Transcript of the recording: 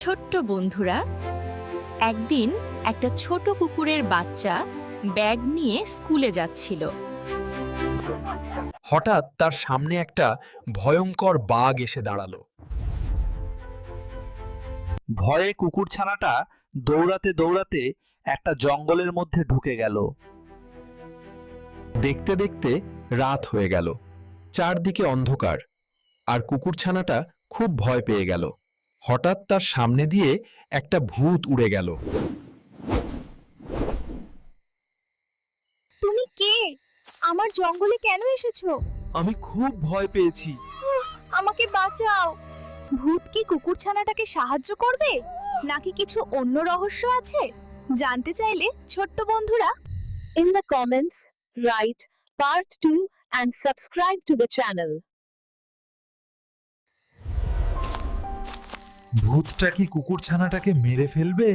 ছোট্ট বন্ধুরা, একদিন একটা ছোট কুকুরের বাচ্চা ব্যাগ নিয়ে স্কুলে যাচ্ছিল। হঠাৎ তার সামনে একটা ভয়ঙ্কর বাঘ এসে দাঁড়ালো। ভয়ে কুকুরছানাটা দৌড়াতে দৌড়াতে একটা জঙ্গলের মধ্যে ঢুকে গেল। দেখতে দেখতে রাত হয়ে গেল, চারদিকে অন্ধকার, আর কুকুরছানাটা খুব ভয় পেয়ে গেল। হঠাৎ তার সামনে দিয়ে একটা ভূত উড়ে গেল। তুমি কে? আমার জঙ্গলে কেন এসেছো? আমি খুব ভয় পেয়েছি। আমাকে বাঁচাও। ভূত কি কুকুরছানাটাকে সাহায্য করবে, নাকি কিছু অন্য রহস্য আছে? জানতে চাইলে ছোট্ট বন্ধুরা, In the comments, write part 2 and subscribe to the channel. ভূতটা কি কুকুরছানাটাকে মেরে ফেলবে?